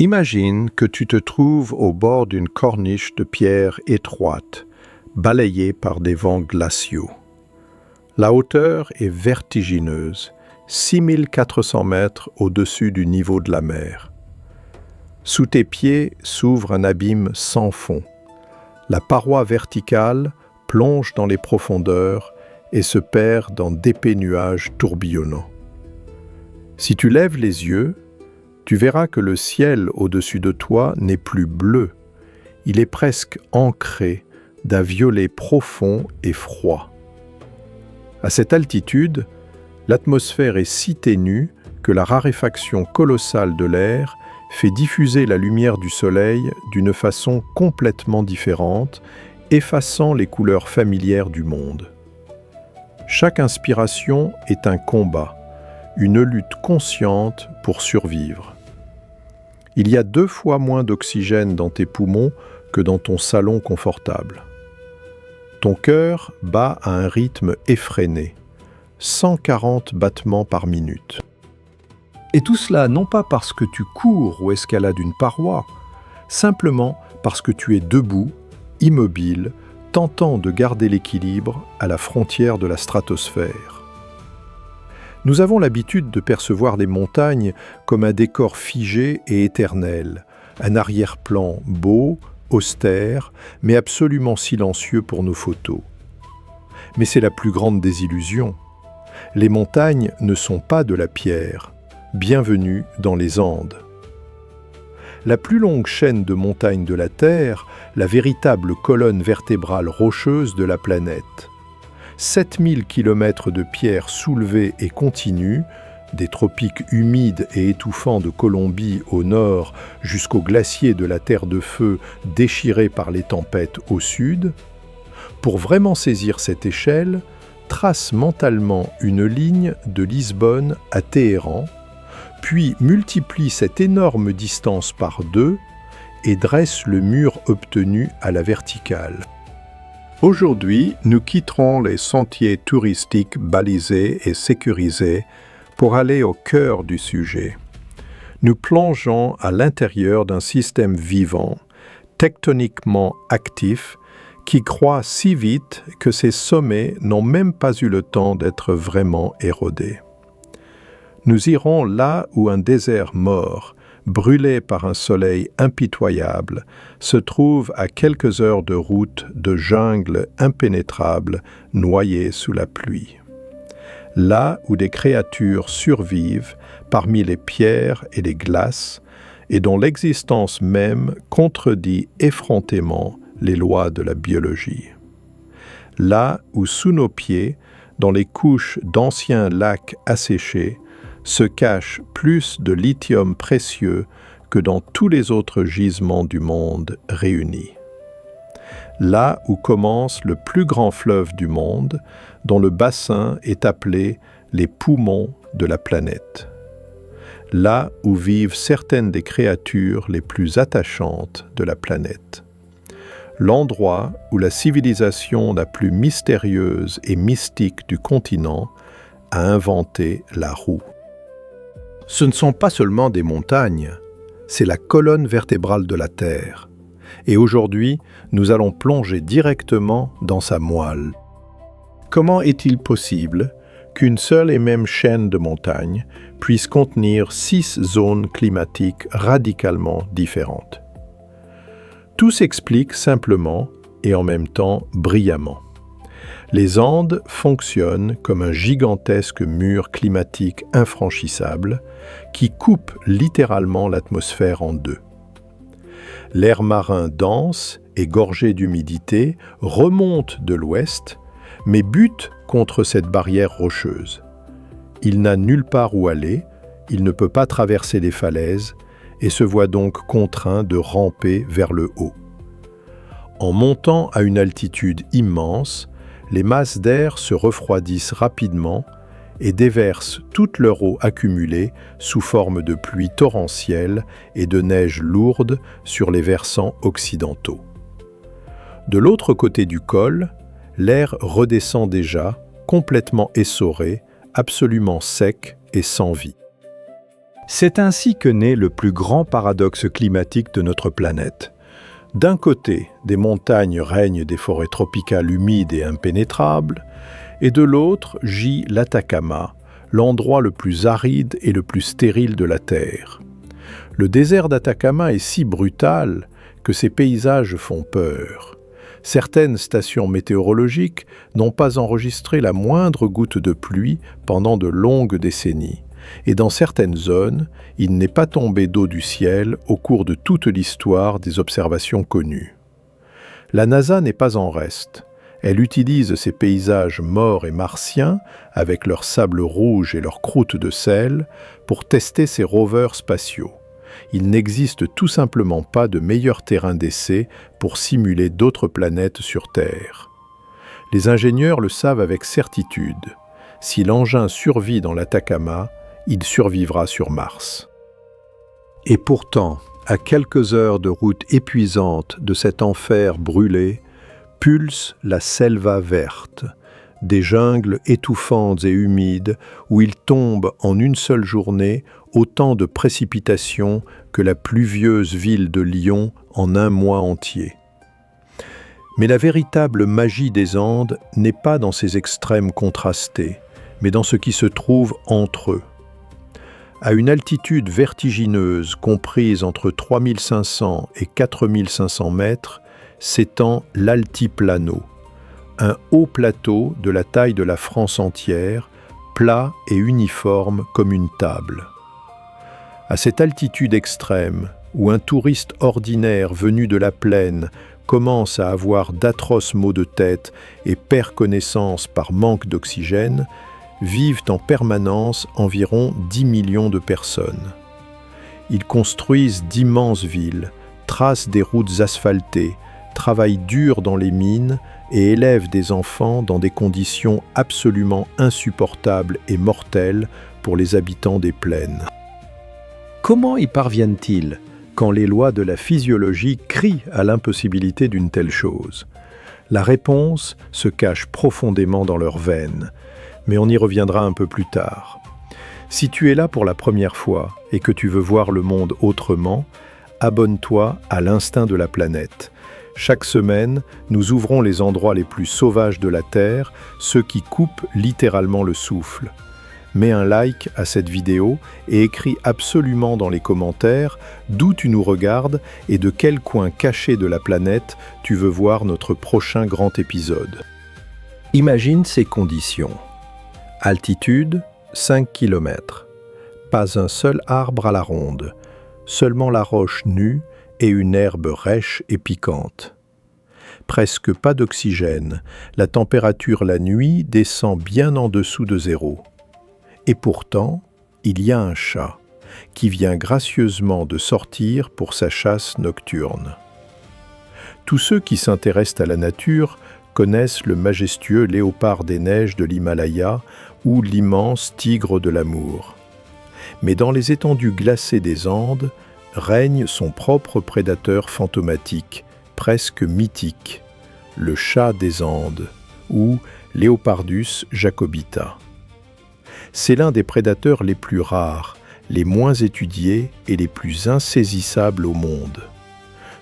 Imagine que tu te trouves au bord d'une corniche de pierre étroite, balayée par des vents glaciaux. La hauteur est vertigineuse, 6400 mètres au-dessus du niveau de la mer. Sous tes pieds s'ouvre un abîme sans fond. La paroi verticale plonge dans les profondeurs et se perd dans d'épais nuages tourbillonnants. Si tu lèves les yeux, tu verras que le ciel au-dessus de toi n'est plus bleu, il est presque ancré d'un violet profond et froid. À cette altitude, l'atmosphère est si ténue que la raréfaction colossale de l'air fait diffuser la lumière du soleil d'une façon complètement différente, effaçant les couleurs familières du monde. Chaque inspiration est un combat, une lutte consciente pour survivre. Il y a 2 fois moins d'oxygène dans tes poumons que dans ton salon confortable. Ton cœur bat à un rythme effréné, 140 battements par minute. Et tout cela non pas parce que tu cours ou escalades une paroi, simplement parce que tu es debout, immobile, tentant de garder l'équilibre à la frontière de la stratosphère. Nous avons l'habitude de percevoir les montagnes comme un décor figé et éternel, un arrière-plan beau, austère, mais absolument silencieux pour nos photos. Mais c'est la plus grande des illusions. Les montagnes ne sont pas de la pierre. Bienvenue dans les Andes. La plus longue chaîne de montagnes de la Terre, la véritable colonne vertébrale rocheuse de la planète. 7000 km de pierres soulevées et continues, des tropiques humides et étouffants de Colombie au nord jusqu'aux glaciers de la Terre de Feu déchirés par les tempêtes au sud. Pour vraiment saisir cette échelle, trace mentalement une ligne de Lisbonne à Téhéran, puis multiplie cette énorme distance par 2 et dresse le mur obtenu à la verticale. Aujourd'hui, nous quitterons les sentiers touristiques balisés et sécurisés pour aller au cœur du sujet. Nous plongeons à l'intérieur d'un système vivant, tectoniquement actif, qui croît si vite que ses sommets n'ont même pas eu le temps d'être vraiment érodés. Nous irons là où un désert mort, brûlé par un soleil impitoyable, se trouve à quelques heures de route de jungles impénétrables noyées sous la pluie. Là où des créatures survivent parmi les pierres et les glaces et dont l'existence même contredit effrontément les lois de la biologie. Là où sous nos pieds, dans les couches d'anciens lacs asséchés, se cache plus de lithium précieux que dans tous les autres gisements du monde réunis. Là où commence le plus grand fleuve du monde, dont le bassin est appelé les poumons de la planète. Là où vivent certaines des créatures les plus attachantes de la planète. L'endroit où la civilisation la plus mystérieuse et mystique du continent a inventé la roue. Ce ne sont pas seulement des montagnes, c'est la colonne vertébrale de la Terre. Et aujourd'hui, nous allons plonger directement dans sa moelle. Comment est-il possible qu'une seule et même chaîne de montagnes puisse contenir 6 zones climatiques radicalement différentes? Tout s'explique simplement et en même temps brillamment. Les Andes fonctionnent comme un gigantesque mur climatique infranchissable qui coupe littéralement l'atmosphère en 2. L'air marin dense et gorgé d'humidité remonte de l'ouest, mais bute contre cette barrière rocheuse. Il n'a nulle part où aller, il ne peut pas traverser les falaises et se voit donc contraint de ramper vers le haut. En montant à une altitude immense, les masses d'air se refroidissent rapidement et déversent toute leur eau accumulée sous forme de pluie torrentielle et de neige lourde sur les versants occidentaux. De l'autre côté du col, l'air redescend déjà, complètement essoré, absolument sec et sans vie. C'est ainsi que naît le plus grand paradoxe climatique de notre planète. D'un côté, des montagnes règnent des forêts tropicales humides et impénétrables, et de l'autre gît l'Atacama, l'endroit le plus aride et le plus stérile de la Terre. Le désert d'Atacama est si brutal que ses paysages font peur. Certaines stations météorologiques n'ont pas enregistré la moindre goutte de pluie pendant de longues décennies. Et dans certaines zones, il n'est pas tombé d'eau du ciel au cours de toute l'histoire des observations connues. La NASA n'est pas en reste. Elle utilise ces paysages morts et martiens, avec leurs sables rouges et leurs croûtes de sel, pour tester ses rovers spatiaux. Il n'existe tout simplement pas de meilleur terrain d'essai pour simuler d'autres planètes sur Terre. Les ingénieurs le savent avec certitude. Si l'engin survit dans l'Atacama, il survivra sur Mars. Et pourtant, à quelques heures de route épuisante de cet enfer brûlé, pulse la selva verte, des jungles étouffantes et humides où il tombe en une seule journée autant de précipitations que la pluvieuse ville de Lyon en un mois entier. Mais la véritable magie des Andes n'est pas dans ces extrêmes contrastés, mais dans ce qui se trouve entre eux. À une altitude vertigineuse comprise entre 3500 et 4500 mètres, s'étend l'Altiplano, un haut plateau de la taille de la France entière, plat et uniforme comme une table. À cette altitude extrême, où un touriste ordinaire venu de la plaine commence à avoir d'atroces maux de tête et perd connaissance par manque d'oxygène, vivent en permanence environ 10 millions de personnes. Ils construisent d'immenses villes, tracent des routes asphaltées, travaillent dur dans les mines et élèvent des enfants dans des conditions absolument insupportables et mortelles pour les habitants des plaines. Comment y parviennent-ils quand les lois de la physiologie crient à l'impossibilité d'une telle chose? La réponse se cache profondément dans leurs veines, mais on y reviendra un peu plus tard. Si tu es là pour la première fois et que tu veux voir le monde autrement, abonne-toi à l'Instinct de la planète. Chaque semaine, nous ouvrons les endroits les plus sauvages de la Terre, ceux qui coupent littéralement le souffle. Mets un like à cette vidéo et écris absolument dans les commentaires d'où tu nous regardes et de quel coin caché de la planète tu veux voir notre prochain grand épisode. Imagine ces conditions. Altitude, 5 km. Pas un seul arbre à la ronde, seulement la roche nue et une herbe rêche et piquante. Presque pas d'oxygène, la température la nuit descend bien en dessous de zéro. Et pourtant, il y a un chat qui vient gracieusement de sortir pour sa chasse nocturne. Tous ceux qui s'intéressent à la nature connaissent le majestueux léopard des neiges de l'Himalaya ou l'immense tigre de l'amour. Mais dans les étendues glacées des Andes, règne son propre prédateur fantomatique, presque mythique, le chat des Andes, ou Leopardus jacobita. C'est l'un des prédateurs les plus rares, les moins étudiés et les plus insaisissables au monde.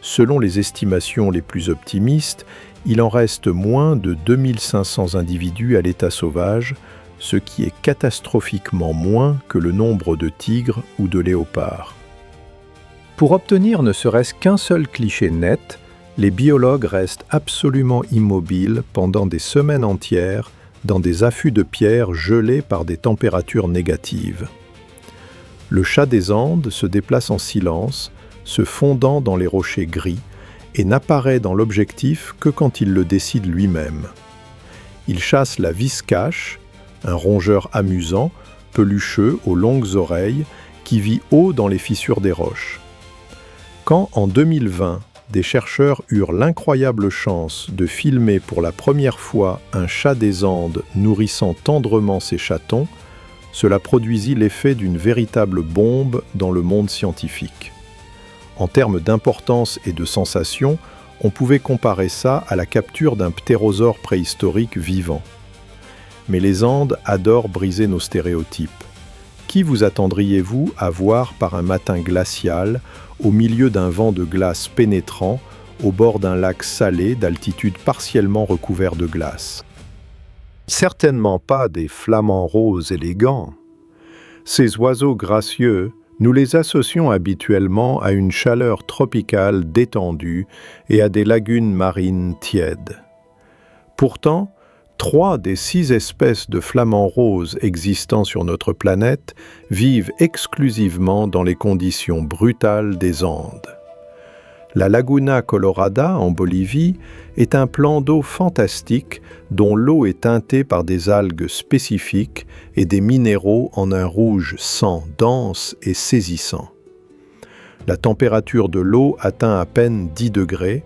Selon les estimations les plus optimistes, il en reste moins de 2500 individus à l'état sauvage, ce qui est catastrophiquement moins que le nombre de tigres ou de léopards. Pour obtenir ne serait-ce qu'un seul cliché net, les biologues restent absolument immobiles pendant des semaines entières dans des affûts de pierre gelés par des températures négatives. Le chat des Andes se déplace en silence, se fondant dans les rochers gris, et n'apparaît dans l'objectif que quand il le décide lui-même. Il chasse la viscache, un rongeur amusant, pelucheux aux longues oreilles, qui vit haut dans les fissures des roches. Quand, en 2020, des chercheurs eurent l'incroyable chance de filmer pour la première fois un chat des Andes nourrissant tendrement ses chatons, cela produisit l'effet d'une véritable bombe dans le monde scientifique. En termes d'importance et de sensation, on pouvait comparer ça à la capture d'un ptérosaure préhistorique vivant. Mais les Andes adorent briser nos stéréotypes. Qui vous attendriez-vous à voir par un matin glacial, au milieu d'un vent de glace pénétrant, au bord d'un lac salé d'altitude partiellement recouvert de glace? Certainement pas des flamants roses élégants. Ces oiseaux gracieux, nous les associons habituellement à une chaleur tropicale détendue et à des lagunes marines tièdes. Pourtant, 3 des 6 espèces de flamants roses existant sur notre planète vivent exclusivement dans les conditions brutales des Andes. La Laguna Colorada, en Bolivie, est un plan d'eau fantastique dont l'eau est teintée par des algues spécifiques et des minéraux en un rouge sang dense et saisissant. La température de l'eau atteint à peine 10 degrés,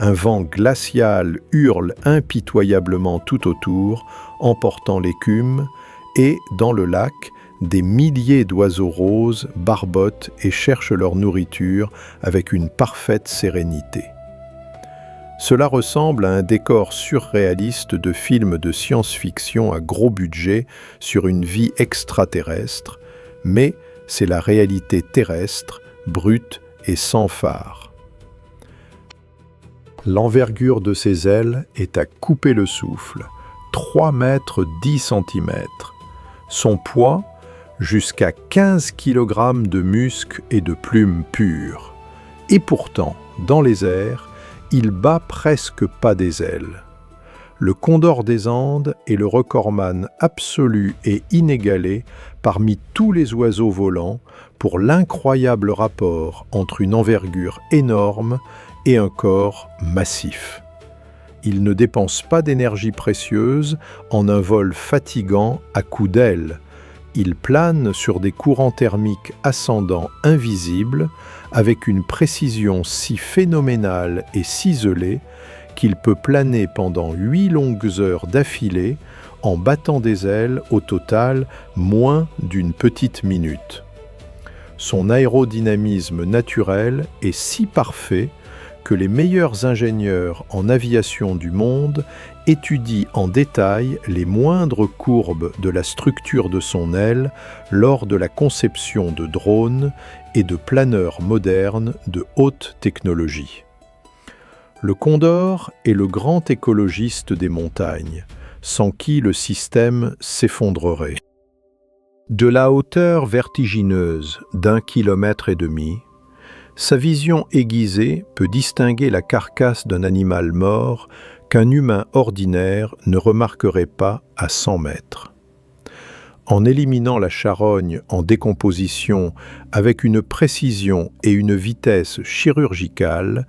un vent glacial hurle impitoyablement tout autour, emportant l'écume, et, dans le lac, des milliers d'oiseaux roses barbotent et cherchent leur nourriture avec une parfaite sérénité. Cela ressemble à un décor surréaliste de film de science-fiction à gros budget sur une vie extraterrestre, mais c'est la réalité terrestre, brute et sans phare. L'envergure de ses ailes est à couper le souffle, 3 mètres 10 centimètres. Son poids, jusqu'à 15 kg de muscles et de plumes pures. Et pourtant, dans les airs, il bat presque pas des ailes. Le condor des Andes est le recordman absolu et inégalé parmi tous les oiseaux volants pour l'incroyable rapport entre une envergure énorme et un corps massif. Il ne dépense pas d'énergie précieuse en un vol fatigant à coups d'ailes. Il plane sur des courants thermiques ascendants invisibles avec une précision si phénoménale et ciselée qu'il peut planer pendant 8 longues heures d'affilée en battant des ailes au total moins d'une petite minute. Son aérodynamisme naturel est si parfait que les meilleurs ingénieurs en aviation du monde étudient en détail les moindres courbes de la structure de son aile lors de la conception de drones et de planeurs modernes de haute technologie. Le condor est le grand écologiste des montagnes, sans qui le système s'effondrerait. De la hauteur vertigineuse d'1,5 km, sa vision aiguisée peut distinguer la carcasse d'un animal mort qu'un humain ordinaire ne remarquerait pas à 100 mètres. En éliminant la charogne en décomposition avec une précision et une vitesse chirurgicales,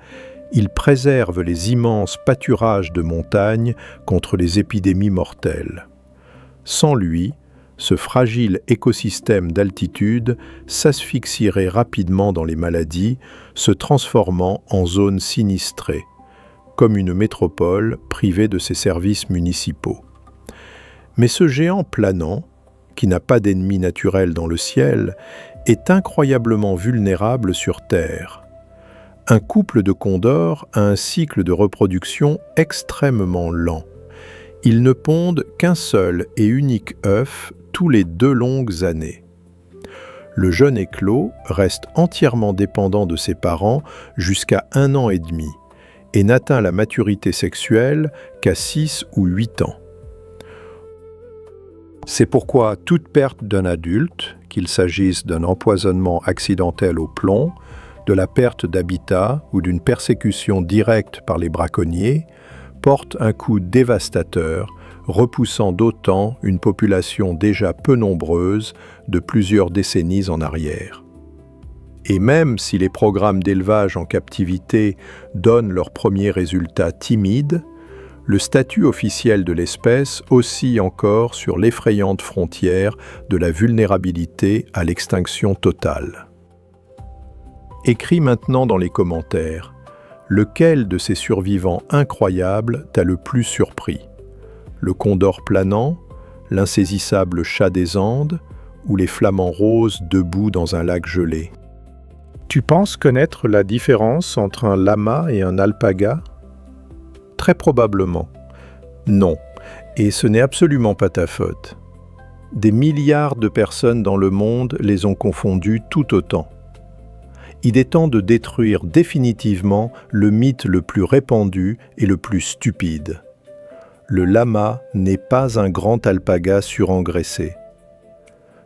il préserve les immenses pâturages de montagne contre les épidémies mortelles. Sans lui, ce fragile écosystème d'altitude s'asphyxierait rapidement dans les maladies, se transformant en zone sinistrée, comme une métropole privée de ses services municipaux. Mais ce géant planant, qui n'a pas d'ennemi naturel dans le ciel, est incroyablement vulnérable sur Terre. Un couple de condors a un cycle de reproduction extrêmement lent. Ils ne pondent qu'un seul et unique œuf tous les 2 longues années. Le jeune éclos reste entièrement dépendant de ses parents jusqu'à 1 an et demi et n'atteint la maturité sexuelle qu'à 6 ou 8 ans. C'est pourquoi toute perte d'un adulte, qu'il s'agisse d'un empoisonnement accidentel au plomb, de la perte d'habitat ou d'une persécution directe par les braconniers, porte un coup dévastateur, repoussant d'autant une population déjà peu nombreuse de plusieurs décennies en arrière. Et même si les programmes d'élevage en captivité donnent leurs premiers résultats timides, le statut officiel de l'espèce oscille encore sur l'effrayante frontière de la vulnérabilité à l'extinction totale. Écris maintenant dans les commentaires, lequel de ces survivants incroyables t'a le plus surpris ? Le condor planant, l'insaisissable chat des Andes ou les flamants roses debout dans un lac gelé? Tu penses connaître la différence entre un lama et un alpaga? Très probablement. Non, et ce n'est absolument pas ta faute. Des milliards de personnes dans le monde les ont confondus tout autant. Il est temps de détruire définitivement le mythe le plus répandu et le plus stupide. Le lama n'est pas un grand alpaga surengraissé.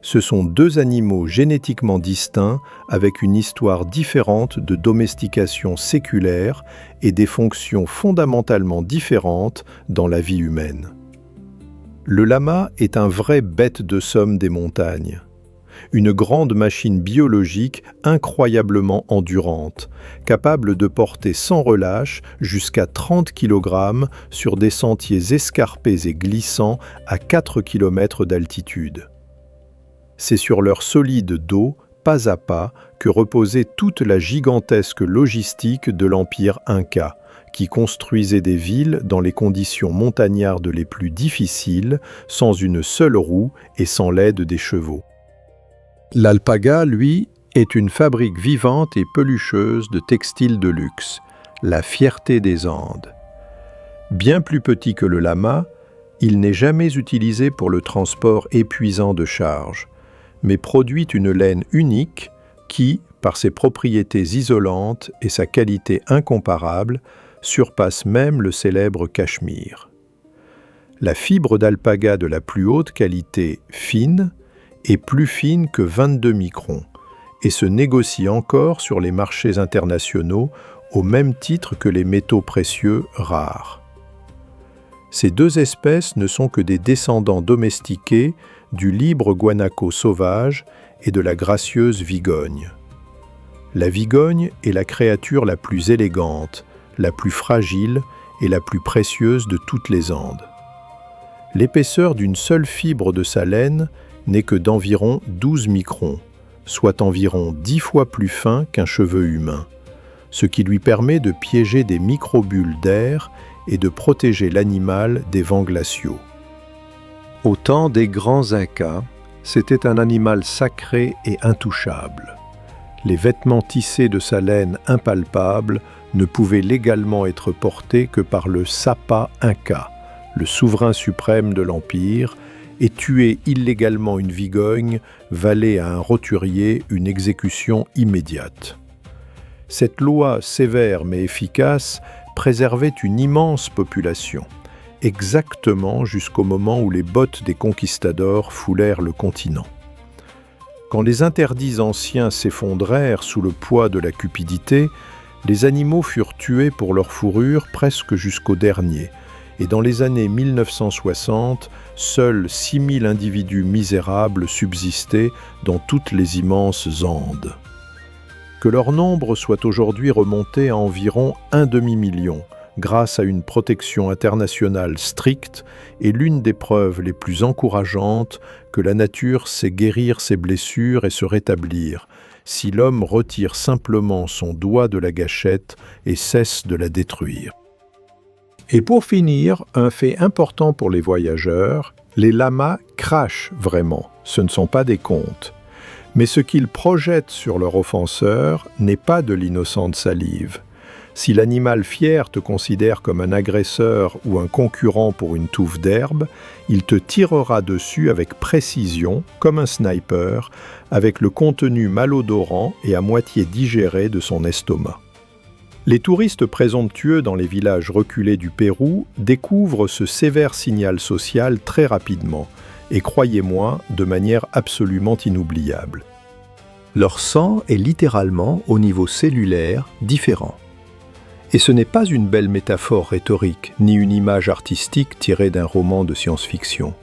Ce sont deux animaux génétiquement distincts avec une histoire différente de domestication séculaire et des fonctions fondamentalement différentes dans la vie humaine. Le lama est un vrai bête de somme des montagnes. Une grande machine biologique incroyablement endurante, capable de porter sans relâche jusqu'à 30 kg sur des sentiers escarpés et glissants à 4 km d'altitude. C'est sur leur solide dos, pas à pas, que reposait toute la gigantesque logistique de l'Empire Inca, qui construisait des villes dans les conditions montagnardes les plus difficiles, sans une seule roue et sans l'aide des chevaux. L'alpaga, lui, est une fabrique vivante et pelucheuse de textiles de luxe, la fierté des Andes. Bien plus petit que le lama, il n'est jamais utilisé pour le transport épuisant de charges, mais produit une laine unique qui, par ses propriétés isolantes et sa qualité incomparable, surpasse même le célèbre cachemire. La fibre d'alpaga de la plus haute qualité, fine, est plus fine que 22 microns et se négocie encore sur les marchés internationaux au même titre que les métaux précieux rares. Ces deux espèces ne sont que des descendants domestiqués du libre guanaco sauvage et de la gracieuse vigogne. La vigogne est la créature la plus élégante, la plus fragile et la plus précieuse de toutes les Andes. L'épaisseur d'une seule fibre de sa laine n'est que d'environ 12 microns, soit environ 10 fois plus fin qu'un cheveu humain, ce qui lui permet de piéger des microbules d'air et de protéger l'animal des vents glaciaux. Au temps des grands Incas, c'était un animal sacré et intouchable. Les vêtements tissés de sa laine impalpable ne pouvaient légalement être portés que par le Sapa Inca, le souverain suprême de l'Empire, et tuer illégalement une vigogne valait à un roturier une exécution immédiate. Cette loi sévère mais efficace préservait une immense population, exactement jusqu'au moment où les bottes des conquistadors foulèrent le continent. Quand les interdits anciens s'effondrèrent sous le poids de la cupidité, les animaux furent tués pour leur fourrure presque jusqu'au dernier, et dans les années 1960, seuls 6000 individus misérables subsistaient dans toutes les immenses Andes. Que leur nombre soit aujourd'hui remonté à environ 1 demi-million, grâce à une protection internationale stricte, est l'une des preuves les plus encourageantes que la nature sait guérir ses blessures et se rétablir, si l'homme retire simplement son doigt de la gâchette et cesse de la détruire. Et pour finir, un fait important pour les voyageurs, les lamas crachent vraiment, ce ne sont pas des contes. Mais ce qu'ils projettent sur leur offenseur n'est pas de l'innocente salive. Si l'animal fier te considère comme un agresseur ou un concurrent pour une touffe d'herbe, il te tirera dessus avec précision, comme un sniper, avec le contenu malodorant et à moitié digéré de son estomac. Les touristes présomptueux dans les villages reculés du Pérou découvrent ce sévère signal social très rapidement, et croyez-moi, de manière absolument inoubliable. Leur sang est littéralement, au niveau cellulaire, différent. Et ce n'est pas une belle métaphore rhétorique, ni une image artistique tirée d'un roman de science-fiction.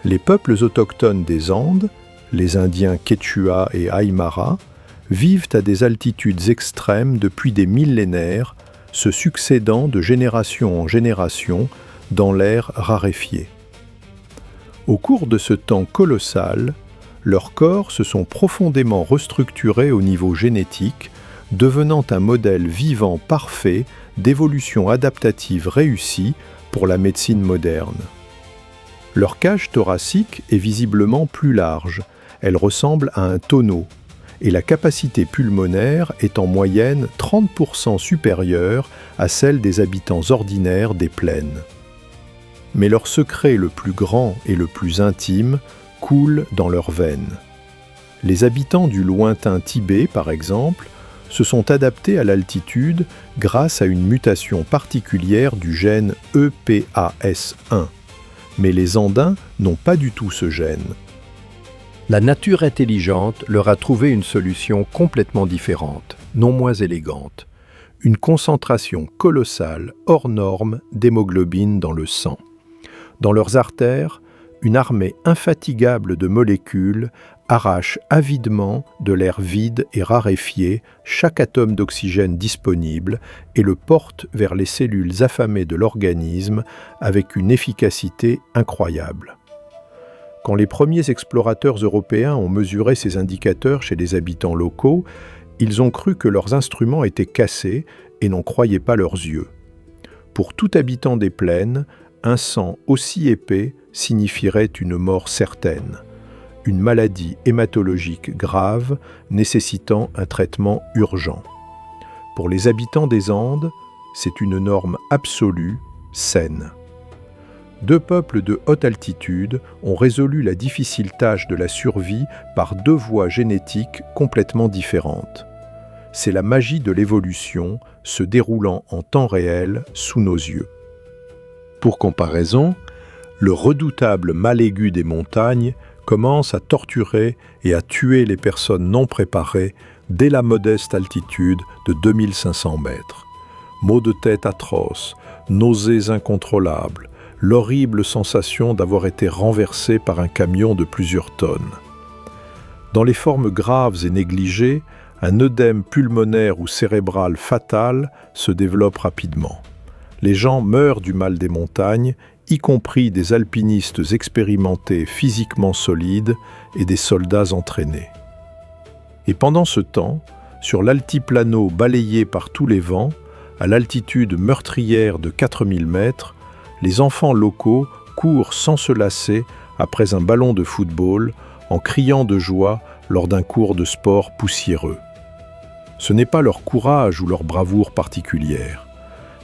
Les peuples autochtones des Andes, les Indiens Quechua et Aymara, vivent à des altitudes extrêmes depuis des millénaires, se succédant de génération en génération dans l'air raréfié. Au cours de ce temps colossal, leurs corps se sont profondément restructurés au niveau génétique, devenant un modèle vivant parfait d'évolution adaptative réussie pour la médecine moderne. Leur cage thoracique est visiblement plus large, elle ressemble à un tonneau, et la capacité pulmonaire est en moyenne 30% supérieure à celle des habitants ordinaires des plaines. mais leur secret le plus grand et le plus intime coule dans leurs veines. Les habitants du lointain Tibet, par exemple, se sont adaptés à l'altitude grâce à une mutation particulière du gène EPAS1. Mais les Andins n'ont pas du tout ce gène. La nature intelligente leur a trouvé une solution complètement différente, non moins élégante. Une concentration colossale, hors norme, d'hémoglobine dans le sang. Dans leurs artères, une armée infatigable de molécules arrache avidement de l'air vide et raréfié chaque atome d'oxygène disponible et le porte vers les cellules affamées de l'organisme avec une efficacité incroyable. Quand les premiers explorateurs européens ont mesuré ces indicateurs chez les habitants locaux, ils ont cru que leurs instruments étaient cassés et n'en croyaient pas leurs yeux. Pour tout habitant des plaines, un sang aussi épais signifierait une mort certaine, une maladie hématologique grave nécessitant un traitement urgent. Pour les habitants des Andes, c'est une norme absolue, saine. Deux peuples de haute altitude ont résolu la difficile tâche de la survie par deux voies génétiques complètement différentes. C'est la magie de l'évolution se déroulant en temps réel sous nos yeux. Pour comparaison, le redoutable mal aigu des montagnes commence à torturer et à tuer les personnes non préparées dès la modeste altitude de 2500 mètres. Maux de tête atroces, nausées incontrôlables, l'horrible sensation d'avoir été renversé par un camion de plusieurs tonnes. Dans les formes graves et négligées, un œdème pulmonaire ou cérébral fatal se développe rapidement. Les gens meurent du mal des montagnes, y compris des alpinistes expérimentés physiquement solides et des soldats entraînés. Et pendant ce temps, sur l'altiplano balayé par tous les vents, à l'altitude meurtrière de 4000 mètres, les enfants locaux courent sans se lasser après un ballon de football en criant de joie lors d'un cours de sport poussiéreux. Ce n'est pas leur courage ou leur bravoure particulière.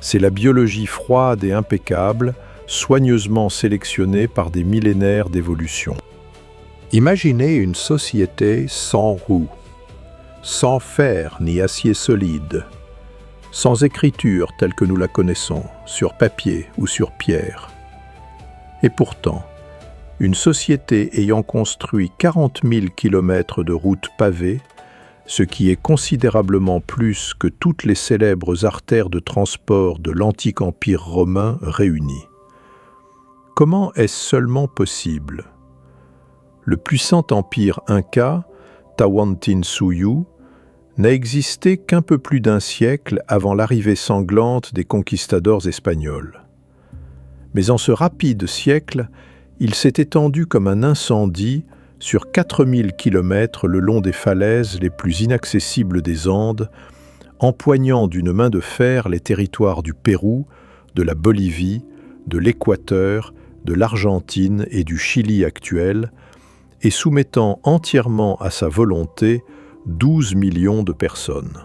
C'est la biologie froide et impeccable, soigneusement sélectionnée par des millénaires d'évolution. Imaginez une société sans roues, sans fer ni acier solide, sans écriture telle que nous la connaissons, sur papier ou sur pierre. Et pourtant, une société ayant construit 40 000 kilomètres de routes pavées, ce qui est considérablement plus que toutes les célèbres artères de transport de l'antique empire romain réunies. Comment est-ce seulement possible ? Le puissant empire Inca, Tawantinsuyu, n'a existé qu'un peu plus d'un siècle avant l'arrivée sanglante des conquistadors espagnols. Mais en ce rapide siècle, il s'est étendu comme un incendie sur 4000 kilomètres le long des falaises les plus inaccessibles des Andes, empoignant d'une main de fer les territoires du Pérou, de la Bolivie, de l'Équateur, de l'Argentine et du Chili actuel, et soumettant entièrement à sa volonté 12 millions de personnes.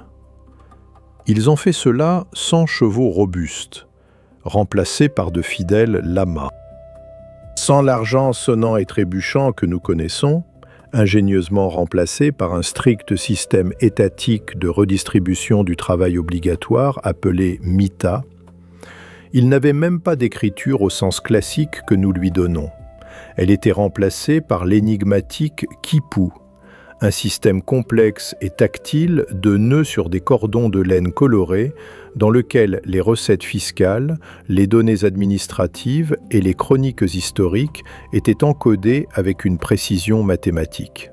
Ils ont fait cela sans chevaux robustes, remplacés par de fidèles lamas. Sans l'argent sonnant et trébuchant que nous connaissons, ingénieusement remplacé par un strict système étatique de redistribution du travail obligatoire appelé MITA, il n'avait même pas d'écriture au sens classique que nous lui donnons. Elle était remplacée par l'énigmatique quipu, un système complexe et tactile de nœuds sur des cordons de laine colorés dans lequel les recettes fiscales, les données administratives et les chroniques historiques étaient encodées avec une précision mathématique.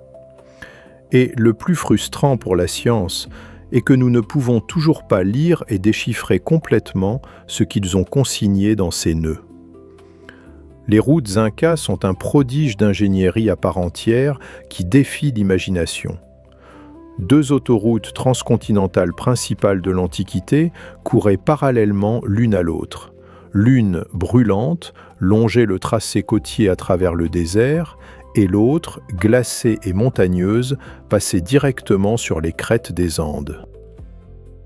Et le plus frustrant pour la science est que nous ne pouvons toujours pas lire et déchiffrer complètement ce qu'ils ont consigné dans ces nœuds. Les routes incas sont un prodige d'ingénierie à part entière qui défie l'imagination. Deux autoroutes transcontinentales principales de l'Antiquité couraient parallèlement l'une à l'autre. L'une, brûlante, longeait le tracé côtier à travers le désert, et l'autre, glacée et montagneuse, passait directement sur les crêtes des Andes.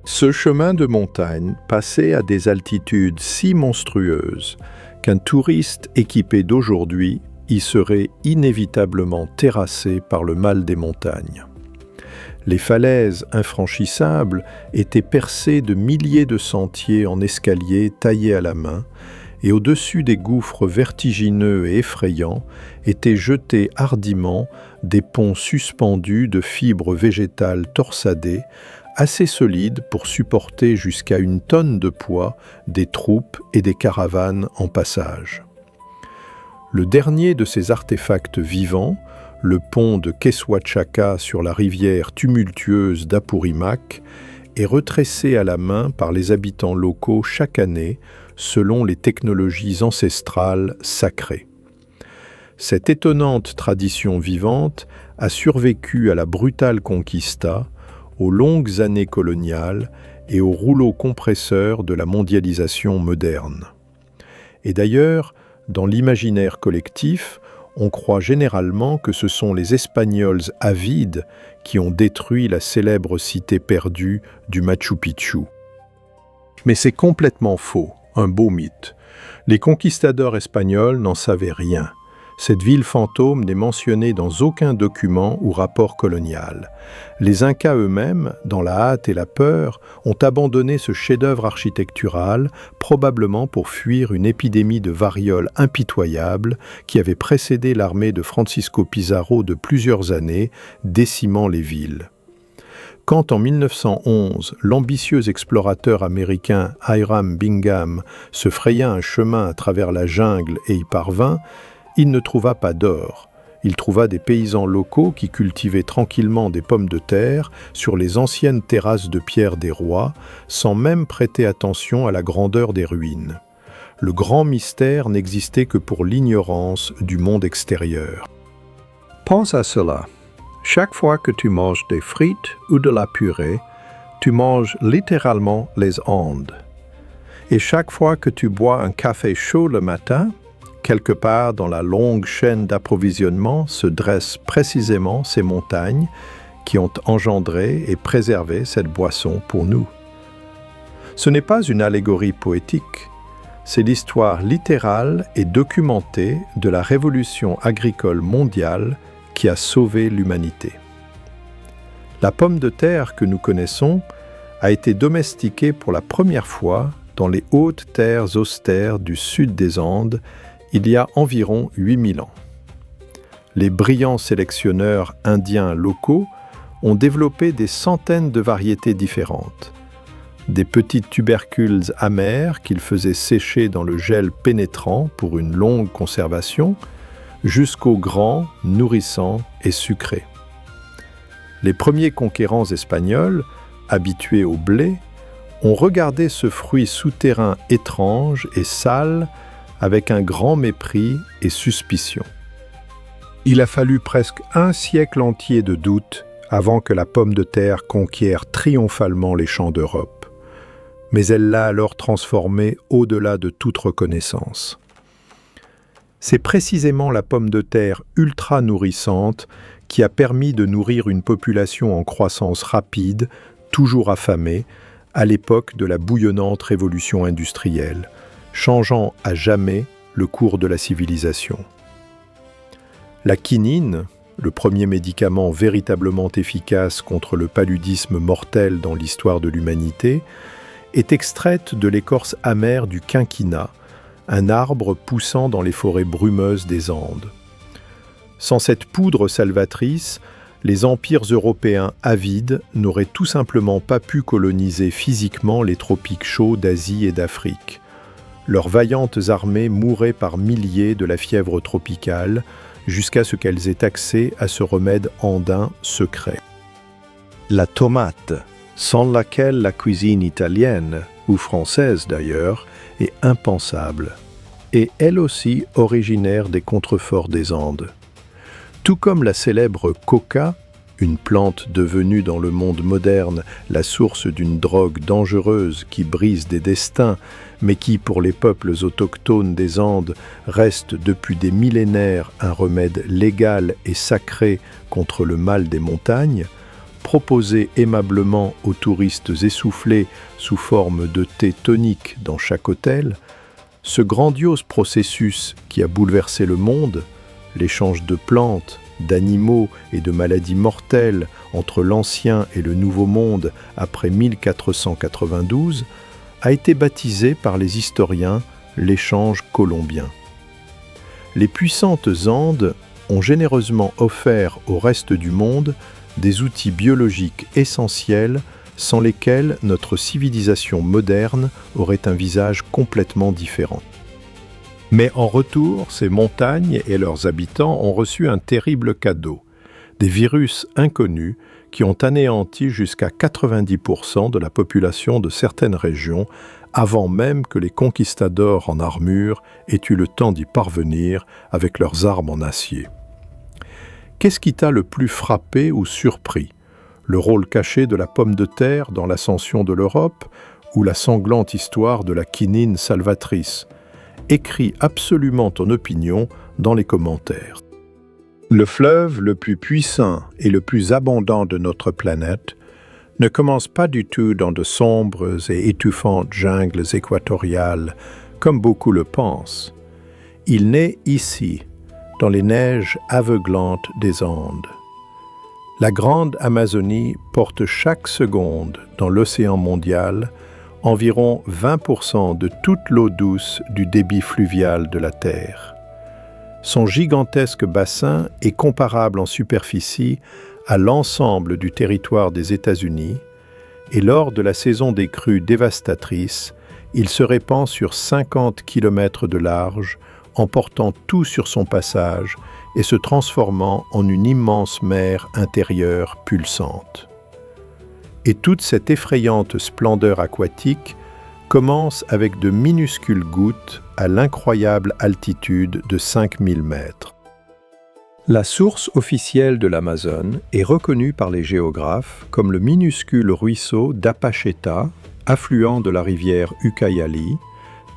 Ce chemin de montagne passait à des altitudes si monstrueuses qu'un touriste équipé d'aujourd'hui y serait inévitablement terrassé par le mal des montagnes. Les falaises infranchissables étaient percées de milliers de sentiers en escalier taillés à la main, et au-dessus des gouffres vertigineux et effrayants étaient jetés hardiment des ponts suspendus de fibres végétales torsadées, assez solides pour supporter jusqu'à 1 tonne de poids des troupes et des caravanes en passage. Le dernier de ces artefacts vivants, le pont de Quechua-Chaca sur la rivière tumultueuse d'Apurimac, est retressé à la main par les habitants locaux chaque année selon les technologies ancestrales sacrées. Cette étonnante tradition vivante a survécu à la brutale conquista, aux longues années coloniales et au rouleau compresseur de la mondialisation moderne. Et d'ailleurs, dans l'imaginaire collectif, on croit généralement que ce sont les Espagnols avides qui ont détruit la célèbre cité perdue du Machu Picchu. Mais c'est complètement faux, un beau mythe. Les conquistadors espagnols n'en savaient rien. Cette ville fantôme n'est mentionnée dans aucun document ou rapport colonial. Les Incas eux-mêmes, dans la hâte et la peur, ont abandonné ce chef-d'œuvre architectural, probablement pour fuir une épidémie de variole impitoyable qui avait précédé l'armée de Francisco Pizarro de plusieurs années, décimant les villes. Quand en 1911, l'ambitieux explorateur américain Hiram Bingham se fraya un chemin à travers la jungle et y parvint, il ne trouva pas d'or. Il trouva des paysans locaux qui cultivaient tranquillement des pommes de terre sur les anciennes terrasses de pierre des rois, sans même prêter attention à la grandeur des ruines. Le grand mystère n'existait que pour l'ignorance du monde extérieur. Pense à cela. Chaque fois que tu manges des frites ou de la purée, tu manges littéralement les Andes. Et chaque fois que tu bois un café chaud le matin, quelque part dans la longue chaîne d'approvisionnement se dressent précisément ces montagnes qui ont engendré et préservé cette boisson pour nous. Ce n'est pas une allégorie poétique, c'est l'histoire littérale et documentée de la révolution agricole mondiale qui a sauvé l'humanité. La pomme de terre que nous connaissons a été domestiquée pour la première fois dans les hautes terres austères du sud des Andes il y a environ 8000 ans. Les brillants sélectionneurs indiens locaux ont développé des centaines de variétés différentes. Des petites tubercules amères qu'ils faisaient sécher dans le gel pénétrant pour une longue conservation, jusqu'aux grands, nourrissants et sucrés. Les premiers conquérants espagnols, habitués au blé, ont regardé ce fruit souterrain étrange et sale avec un grand mépris et suspicion. Il a fallu presque un siècle entier de doute avant que la pomme de terre conquiert triomphalement les champs d'Europe. Mais elle l'a alors transformée au-delà de toute reconnaissance. C'est précisément la pomme de terre ultra nourrissante qui a permis de nourrir une population en croissance rapide, toujours affamée, à l'époque de la bouillonnante révolution industrielle, changeant à jamais le cours de la civilisation. La quinine, le premier médicament véritablement efficace contre le paludisme mortel dans l'histoire de l'humanité, est extraite de l'écorce amère du quinquina, un arbre poussant dans les forêts brumeuses des Andes. Sans cette poudre salvatrice, les empires européens avides n'auraient tout simplement pas pu coloniser physiquement les tropiques chauds d'Asie et d'Afrique. Leurs vaillantes armées mouraient par milliers de la fièvre tropicale, jusqu'à ce qu'elles aient accès à ce remède andin secret. La tomate, sans laquelle la cuisine italienne, ou française d'ailleurs, est impensable, est elle aussi originaire des contreforts des Andes. Tout comme la célèbre coca, une plante devenue dans le monde moderne la source d'une drogue dangereuse qui brise des destins, mais qui, pour les peuples autochtones des Andes, reste depuis des millénaires un remède légal et sacré contre le mal des montagnes, proposé aimablement aux touristes essoufflés sous forme de thé tonique dans chaque hôtel, Ce grandiose processus qui a bouleversé le monde, l'échange de plantes, d'animaux et de maladies mortelles entre l'Ancien et le Nouveau Monde après 1492, a été baptisé par les historiens l'échange colombien. Les puissantes Andes ont généreusement offert au reste du monde des outils biologiques essentiels sans lesquels notre civilisation moderne aurait un visage complètement différent. Mais en retour, ces montagnes et leurs habitants ont reçu un terrible cadeau, des virus inconnus qui ont anéanti jusqu'à 90% de la population de certaines régions avant même que les conquistadors en armure aient eu le temps d'y parvenir avec leurs armes en acier. Qu'est-ce qui t'a le plus frappé ou surpris ? Le rôle caché de la pomme de terre dans l'ascension de l'Europe ou la sanglante histoire de la quinine salvatrice ? Écris absolument ton opinion dans les commentaires. Le fleuve le plus puissant et le plus abondant de notre planète ne commence pas du tout dans de sombres et étouffantes jungles équatoriales, comme beaucoup le pensent. Il naît ici, dans les neiges aveuglantes des Andes. La grande Amazonie porte chaque seconde dans l'océan mondial environ 20% de toute l'eau douce du débit fluvial de la Terre. Son gigantesque bassin est comparable en superficie à l'ensemble du territoire des États-Unis et lors de la saison des crues dévastatrices, il se répand sur 50 km de large, emportant tout sur son passage et se transformant en une immense mer intérieure pulsante. Et toute cette effrayante splendeur aquatique commence avec de minuscules gouttes à l'incroyable altitude de 5000 mètres. La source officielle de l'Amazone est reconnue par les géographes comme le minuscule ruisseau d'Apacheta, affluent de la rivière Ucayali,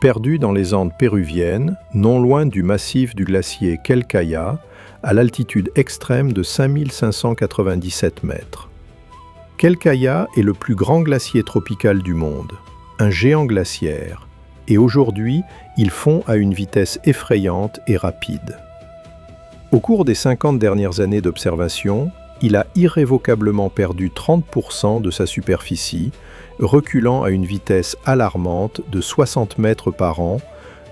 perdu dans les Andes péruviennes, non loin du massif du glacier Quelcaya, à l'altitude extrême de 5597 mètres. Quelcaya est le plus grand glacier tropical du monde, un géant glaciaire, et aujourd'hui, il fond à une vitesse effrayante et rapide. Au cours des 50 dernières années d'observation, il a irrévocablement perdu 30% de sa superficie, reculant à une vitesse alarmante de 60 mètres par an,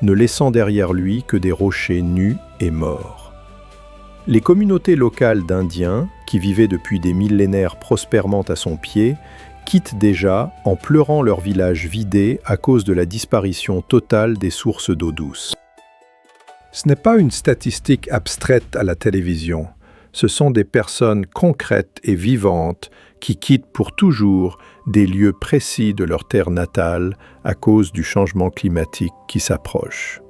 ne laissant derrière lui que des rochers nus et morts. Les communautés locales d'Indiens, qui vivaient depuis des millénaires prospèrement à son pied, quittent déjà en pleurant leur village vidé à cause de la disparition totale des sources d'eau douce. Ce n'est pas une statistique abstraite à la télévision, ce sont des personnes concrètes et vivantes qui quittent pour toujours des lieux précis de leur terre natale à cause du changement climatique qui s'approche.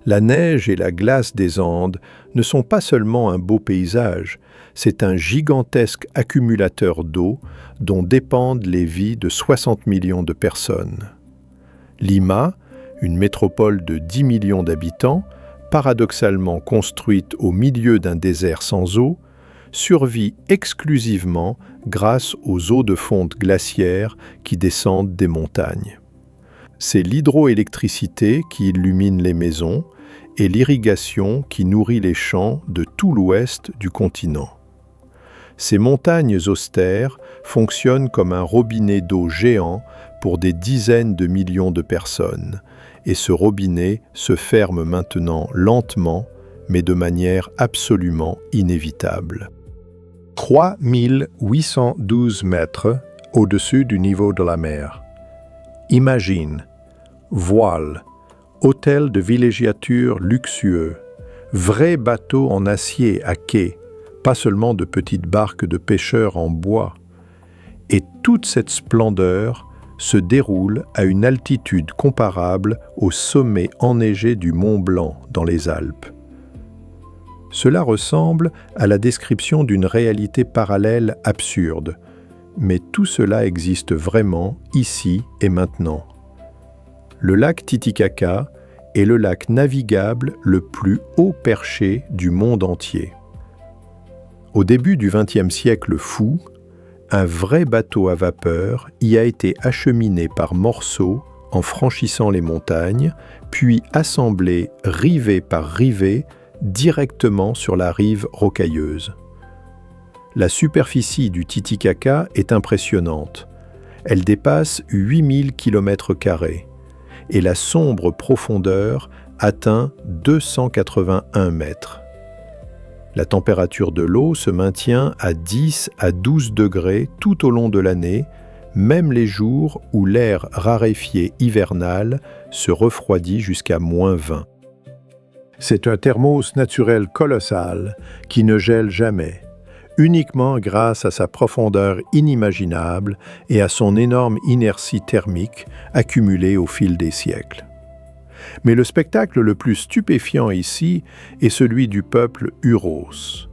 La neige et la glace des Andes ne sont pas seulement un beau paysage, c'est un gigantesque accumulateur d'eau dont dépendent les vies de 60 millions de personnes. Lima, une métropole de 10 millions d'habitants, paradoxalement construite au milieu d'un désert sans eau, survit exclusivement grâce aux eaux de fonte glaciaires qui descendent des montagnes. C'est l'hydroélectricité qui illumine les maisons et l'irrigation qui nourrit les champs de tout l'ouest du continent. Ces montagnes austères fonctionnent comme un robinet d'eau géant pour des dizaines de millions de personnes, et ce robinet se ferme maintenant lentement, mais de manière absolument inévitable. 3812 mètres au-dessus du niveau de la mer. Imagine, voile, hôtel de villégiature luxueux, vrai bateau en acier à quai, pas seulement de petites barques de pêcheurs en bois. Et toute cette splendeur se déroule à une altitude comparable au sommet enneigé du Mont Blanc dans les Alpes. Cela ressemble à la description d'une réalité parallèle absurde, mais tout cela existe vraiment ici et maintenant. Le lac Titicaca est le lac navigable le plus haut perché du monde entier. Au début du XXe siècle fou, un vrai bateau à vapeur y a été acheminé par morceaux en franchissant les montagnes, puis assemblés rivée par rivée directement sur la rive rocailleuse. La superficie du Titicaca est impressionnante. Elle dépasse 8000 km² et la sombre profondeur atteint 281 mètres. La température de l'eau se maintient à 10 à 12 degrés tout au long de l'année, même les jours où l'air raréfié hivernal se refroidit jusqu'à -20. C'est un thermos naturel colossal qui ne gèle jamais, uniquement grâce à sa profondeur inimaginable et à son énorme inertie thermique accumulée au fil des siècles. Mais le spectacle le plus stupéfiant ici est celui du peuple Huros,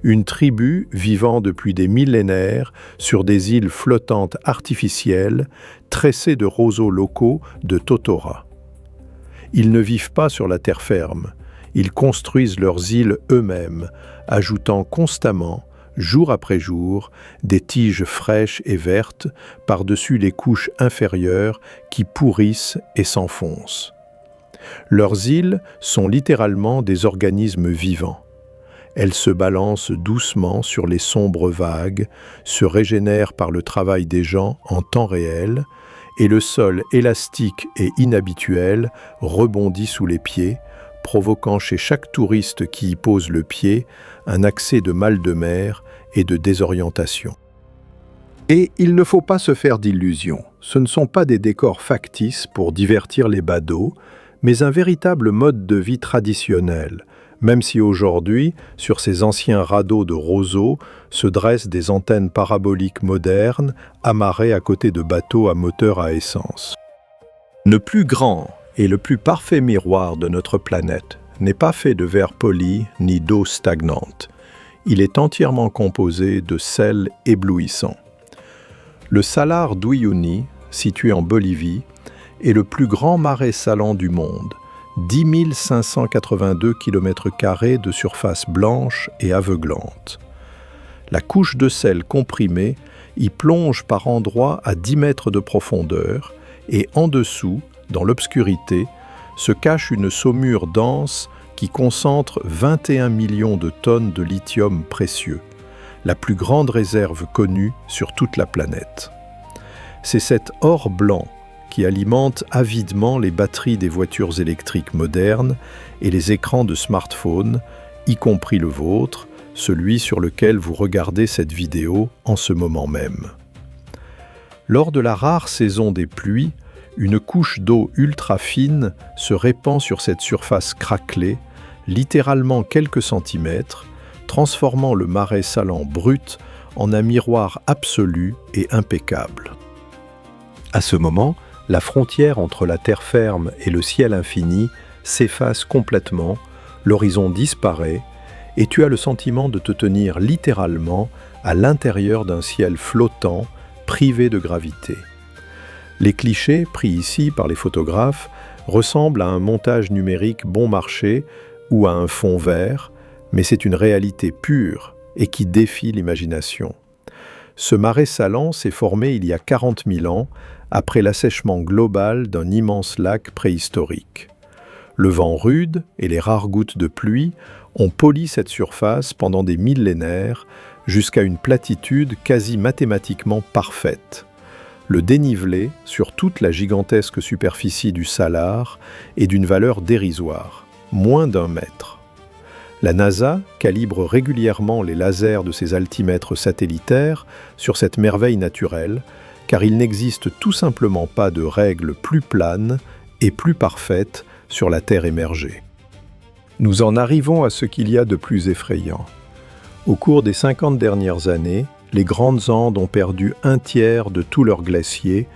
une tribu vivant depuis des millénaires sur des îles flottantes artificielles tressées de roseaux locaux de totora. Ils ne vivent pas sur la terre ferme, ils construisent leurs îles eux-mêmes, ajoutant constamment, jour après jour, des tiges fraîches et vertes par-dessus les couches inférieures qui pourrissent et s'enfoncent. Leurs îles sont littéralement des organismes vivants. Elles se balancent doucement sur les sombres vagues, se régénèrent par le travail des gens en temps réel, et le sol élastique et inhabituel rebondit sous les pieds, provoquant chez chaque touriste qui y pose le pied un accès de mal de mer et de désorientation. Et il ne faut pas se faire d'illusions. Ce ne sont pas des décors factices pour divertir les badauds, mais un véritable mode de vie traditionnel, même si aujourd'hui, sur ces anciens radeaux de roseaux, se dressent des antennes paraboliques modernes amarrées à côté de bateaux à moteur à essence. Le plus grand et le plus parfait miroir de notre planète n'est pas fait de verre poli ni d'eau stagnante. Il est entièrement composé de sel éblouissant. Le Salar d'Uyuni, situé en Bolivie, est le plus grand marais salant du monde, 10 582 km² de surface blanche et aveuglante. La couche de sel comprimée y plonge par endroits à 10 mètres de profondeur et en dessous, dans l'obscurité, se cache une saumure dense qui concentre 21 millions de tonnes de lithium précieux, la plus grande réserve connue sur toute la planète. C'est cet or blanc qui alimente avidement les batteries des voitures électriques modernes et les écrans de smartphone, y compris le vôtre, celui sur lequel vous regardez cette vidéo en ce moment même. Lors de la rare saison des pluies, une couche d'eau ultra fine se répand sur cette surface craquelée, littéralement quelques centimètres, transformant le marais salant brut en un miroir absolu et impeccable. À ce moment, la frontière entre la terre ferme et le ciel infini s'efface complètement, l'horizon disparaît, et tu as le sentiment de te tenir littéralement à l'intérieur d'un ciel flottant, privé de gravité. Les clichés, pris ici par les photographes, ressemblent à un montage numérique bon marché ou à un fond vert, mais c'est une réalité pure et qui défie l'imagination. Ce marais salant s'est formé il y a 40 000 ans, après l'assèchement global d'un immense lac préhistorique. Le vent rude et les rares gouttes de pluie ont poli cette surface pendant des millénaires jusqu'à une platitude quasi mathématiquement parfaite. Le dénivelé sur toute la gigantesque superficie du Salar est d'une valeur dérisoire, moins d'1 mètre. La NASA calibre régulièrement les lasers de ses altimètres satellitaires sur cette merveille naturelle, car il n'existe tout simplement pas de règles plus planes et plus parfaites sur la Terre émergée. Nous en arrivons à ce qu'il y a de plus effrayant. Au cours des 50 dernières années, les grandes Andes ont perdu 1/3 de tous leurs glaciers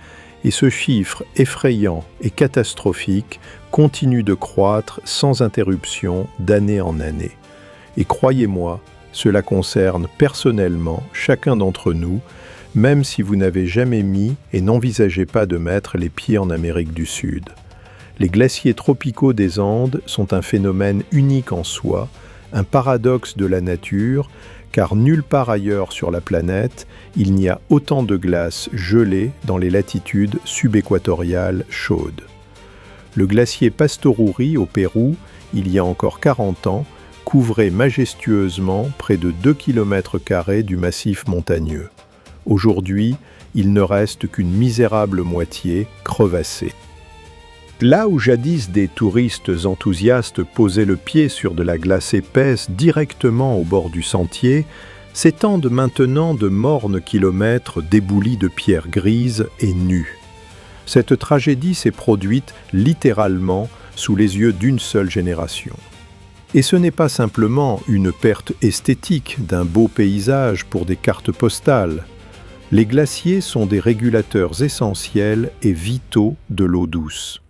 et ce chiffre effrayant et catastrophique continue de croître sans interruption d'année en année. Et croyez-moi, cela concerne personnellement chacun d'entre nous, même si vous n'avez jamais mis et n'envisagez pas de mettre les pieds en Amérique du Sud. Les glaciers tropicaux des Andes sont un phénomène unique en soi, un paradoxe de la nature car nulle part ailleurs sur la planète, il n'y a autant de glace gelée dans les latitudes subéquatoriales chaudes. Le glacier Pastoruri au Pérou, il y a encore 40 ans, couvrait majestueusement près de 2 km² du massif montagneux. Aujourd'hui, il ne reste qu'une misérable moitié crevassée. Là où jadis des touristes enthousiastes posaient le pied sur de la glace épaisse directement au bord du sentier, s'étendent maintenant de mornes kilomètres d'éboulis de pierres grises et nues. Cette tragédie s'est produite littéralement sous les yeux d'une seule génération. Et ce n'est pas simplement une perte esthétique d'un beau paysage pour des cartes postales. Les glaciers sont des régulateurs essentiels et vitaux de l'eau douce.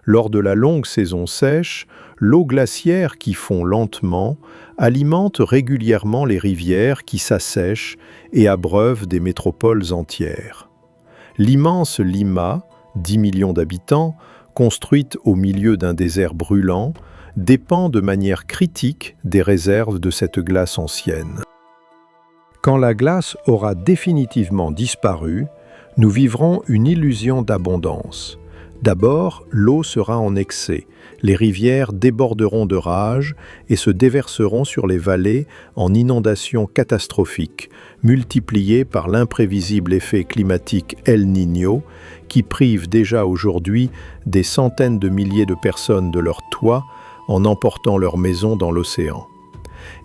Lors de la longue saison sèche, l'eau glaciaire qui fond lentement alimente régulièrement les rivières qui s'assèchent et abreuvent des métropoles entières. L'immense Lima, 10 millions d'habitants, construite au milieu d'un désert brûlant, dépend de manière critique des réserves de cette glace ancienne. Quand la glace aura définitivement disparu, nous vivrons une illusion d'abondance. D'abord, l'eau sera en excès, les rivières déborderont de rage et se déverseront sur les vallées en inondations catastrophiques, multipliées par l'imprévisible effet climatique El Niño, qui prive déjà aujourd'hui des centaines de milliers de personnes de leur toit en emportant leurs maisons dans l'océan.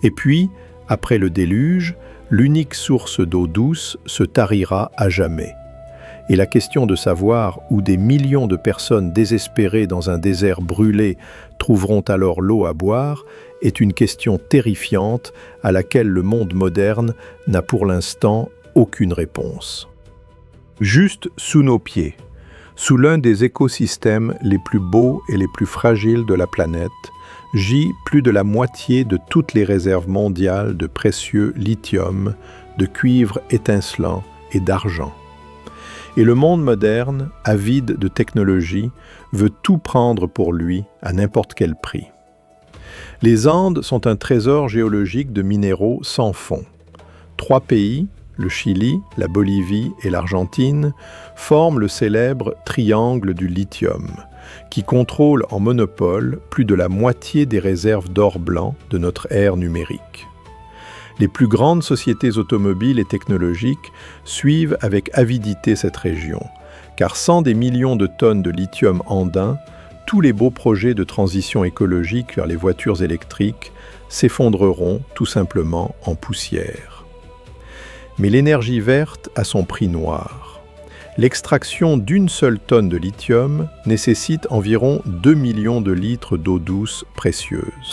Et puis, après le déluge, l'unique source d'eau douce se tarira à jamais. Et la question de savoir où des millions de personnes désespérées dans un désert brûlé trouveront alors l'eau à boire est une question terrifiante à laquelle le monde moderne n'a pour l'instant aucune réponse. Juste sous nos pieds, sous l'un des écosystèmes les plus beaux et les plus fragiles de la planète, gît plus de la moitié de toutes les réserves mondiales de précieux lithium, de cuivre étincelant et d'argent. Et le monde moderne, avide de technologie, veut tout prendre pour lui à n'importe quel prix. Les Andes sont un trésor géologique de minéraux sans fond. 3 pays, le Chili, la Bolivie et l'Argentine, forment le célèbre triangle du lithium, qui contrôle en monopole plus de la moitié des réserves d'or blanc de notre ère numérique. Les plus grandes sociétés automobiles et technologiques suivent avec avidité cette région, car sans des millions de tonnes de lithium andin, tous les beaux projets de transition écologique vers les voitures électriques s'effondreront tout simplement en poussière. Mais l'énergie verte a son prix noir. L'extraction d'une seule tonne de lithium nécessite environ 2 millions de litres d'eau douce précieuse.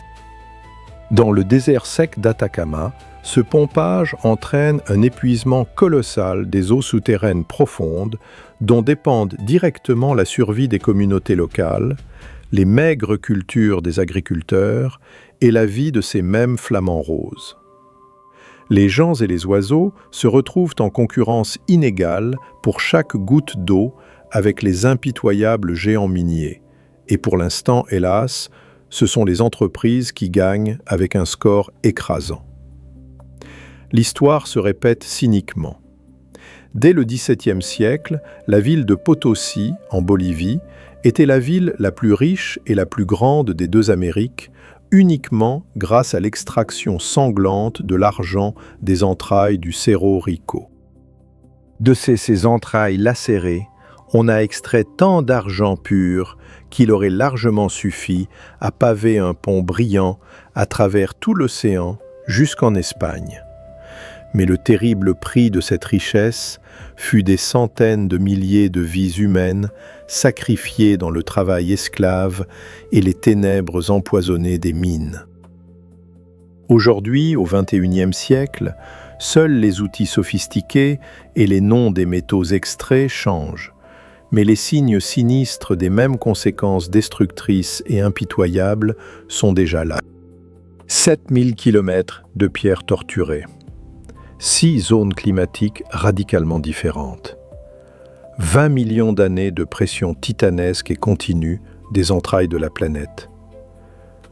Dans le désert sec d'Atacama, ce pompage entraîne un épuisement colossal des eaux souterraines profondes dont dépendent directement la survie des communautés locales, les maigres cultures des agriculteurs et la vie de ces mêmes flamants roses. Les gens et les oiseaux se retrouvent en concurrence inégale pour chaque goutte d'eau avec les impitoyables géants miniers. Et pour l'instant, hélas, ce sont les entreprises qui gagnent avec un score écrasant. L'histoire se répète cyniquement. Dès le XVIIe siècle, la ville de Potosí, en Bolivie, était la ville la plus riche et la plus grande des deux Amériques, uniquement grâce à l'extraction sanglante de l'argent des entrailles du Cerro Rico. De ces entrailles lacérées, on a extrait tant d'argent pur qu'il aurait largement suffi à paver un pont brillant à travers tout l'océan jusqu'en Espagne. Mais le terrible prix de cette richesse fut des centaines de milliers de vies humaines sacrifiées dans le travail esclave et les ténèbres empoisonnées des mines. Aujourd'hui, au XXIe siècle, seuls les outils sophistiqués et les noms des métaux extraits changent, mais les signes sinistres des mêmes conséquences destructrices et impitoyables sont déjà là. 7000 km de pierres torturées. 6 zones climatiques radicalement différentes. 20 millions d'années de pression titanesque et continue des entrailles de la planète.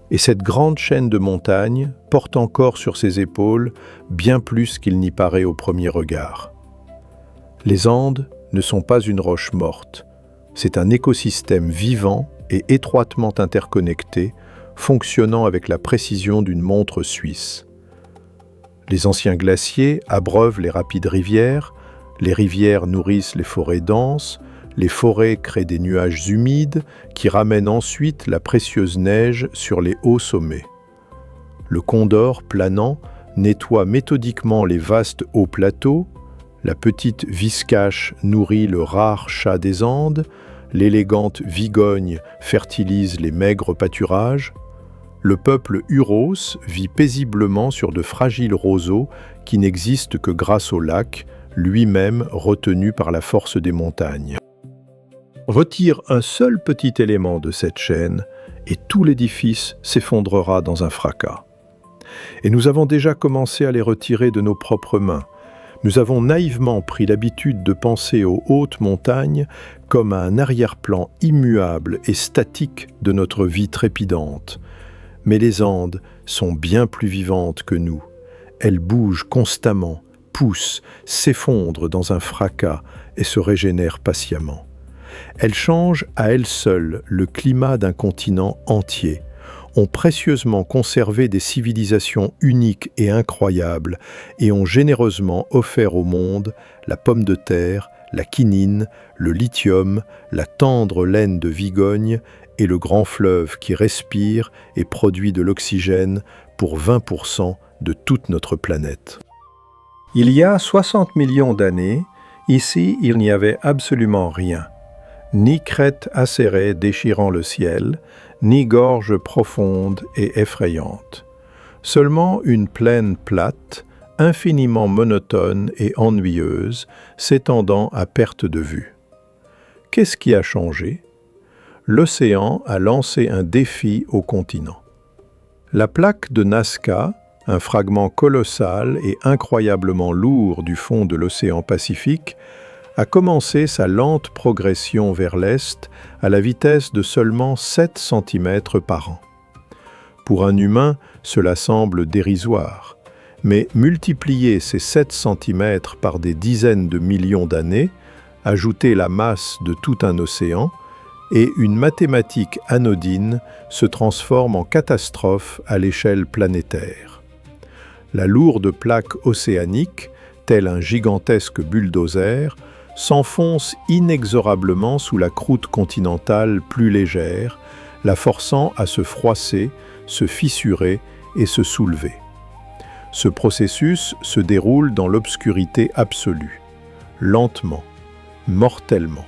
Et cette grande chaîne de montagnes porte encore sur ses épaules bien plus qu'il n'y paraît au premier regard. Les Andes ne sont pas une roche morte. C'est un écosystème vivant et étroitement interconnecté, fonctionnant avec la précision d'une montre suisse. Les anciens glaciers abreuvent les rapides rivières, les rivières nourrissent les forêts denses, les forêts créent des nuages humides qui ramènent ensuite la précieuse neige sur les hauts sommets. Le condor planant nettoie méthodiquement les vastes hauts plateaux, la petite viscache nourrit le rare chat des Andes, l'élégante vigogne fertilise les maigres pâturages. Le peuple Huros vit paisiblement sur de fragiles roseaux qui n'existent que grâce au lac, lui-même retenu par la force des montagnes. Retire un seul petit élément de cette chaîne et tout l'édifice s'effondrera dans un fracas. Et nous avons déjà commencé à les retirer de nos propres mains. Nous avons naïvement pris l'habitude de penser aux hautes montagnes comme à un arrière-plan immuable et statique de notre vie trépidante. Mais les Andes sont bien plus vivantes que nous. Elles bougent constamment, poussent, s'effondrent dans un fracas et se régénèrent patiemment. Elles changent à elles seules le climat d'un continent entier, ont précieusement conservé des civilisations uniques et incroyables et ont généreusement offert au monde la pomme de terre, la quinine, le lithium, la tendre laine de Vigogne et le grand fleuve qui respire et produit de l'oxygène pour 20% de toute notre planète. Il y a 60 millions d'années, ici il n'y avait absolument rien. Ni crête acérée déchirant le ciel, ni gorge profonde et effrayante. Seulement une plaine plate, infiniment monotone et ennuyeuse, s'étendant à perte de vue. Qu'est-ce qui a changé? L'océan a lancé un défi au continent. La plaque de Nazca, un fragment colossal et incroyablement lourd du fond de l'océan Pacifique, a commencé sa lente progression vers l'est à la vitesse de seulement 7 cm par an. Pour un humain, cela semble dérisoire, mais multiplier ces 7 cm par des dizaines de millions d'années, ajouter la masse de tout un océan, et une mathématique anodine se transforme en catastrophe à l'échelle planétaire. La lourde plaque océanique, telle un gigantesque bulldozer, s'enfonce inexorablement sous la croûte continentale plus légère, la forçant à se froisser, se fissurer et se soulever. Ce processus se déroule dans l'obscurité absolue, lentement, mortellement.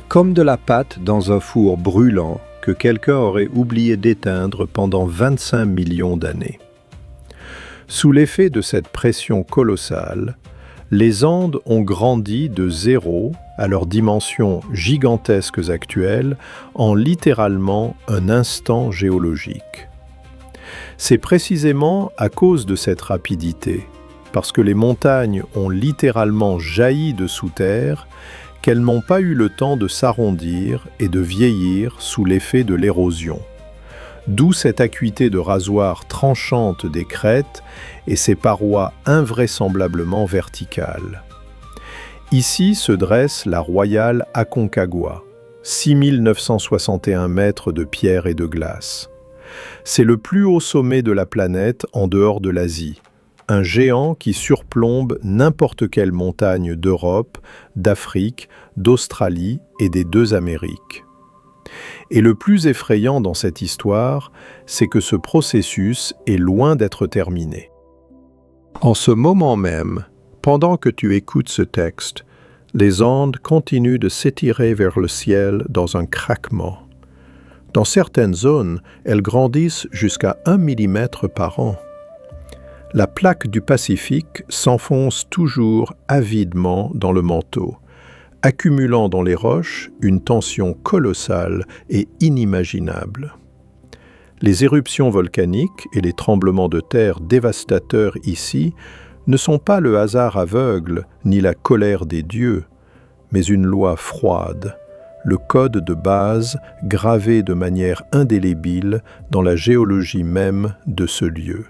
Comme de la pâte dans un four brûlant que quelqu'un aurait oublié d'éteindre pendant 25 millions d'années. Sous l'effet de cette pression colossale, les Andes ont grandi de zéro à leurs dimensions gigantesques actuelles en littéralement un instant géologique. C'est précisément à cause de cette rapidité, parce que les montagnes ont littéralement jailli de sous terre, qu'elles n'ont pas eu le temps de s'arrondir et de vieillir sous l'effet de l'érosion. D'où cette acuité de rasoir tranchante des crêtes et ces parois invraisemblablement verticales. Ici se dresse la Royal Aconcagua, 6961 mètres de pierre et de glace. C'est le plus haut sommet de la planète en dehors de l'Asie, un géant qui surplombe n'importe quelle montagne d'Europe, d'Afrique, d'Australie et des deux Amériques. Et le plus effrayant dans cette histoire, c'est que ce processus est loin d'être terminé. En ce moment même, pendant que tu écoutes ce texte, les Andes continuent de s'étirer vers le ciel dans un craquement. Dans certaines zones, elles grandissent jusqu'à 1 mm par an. La plaque du Pacifique s'enfonce toujours avidement dans le manteau, accumulant dans les roches une tension colossale et inimaginable. Les éruptions volcaniques et les tremblements de terre dévastateurs ici ne sont pas le hasard aveugle ni la colère des dieux, mais une loi froide, le code de base gravé de manière indélébile dans la géologie même de ce lieu.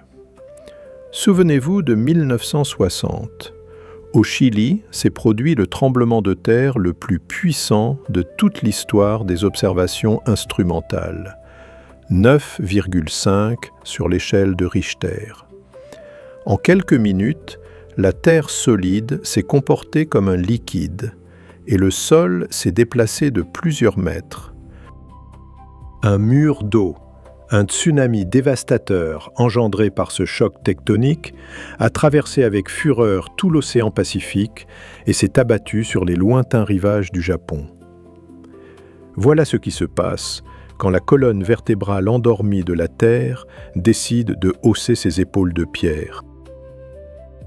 Souvenez-vous de 1960. Au Chili s'est produit le tremblement de terre le plus puissant de toute l'histoire des observations instrumentales. 9,5 sur l'échelle de Richter. En quelques minutes, la terre solide s'est comportée comme un liquide et le sol s'est déplacé de plusieurs mètres. Un mur d'eau, un tsunami dévastateur engendré par ce choc tectonique, a traversé avec fureur tout l'océan Pacifique et s'est abattu sur les lointains rivages du Japon. Voilà ce qui se passe quand la colonne vertébrale endormie de la Terre décide de hausser ses épaules de pierre.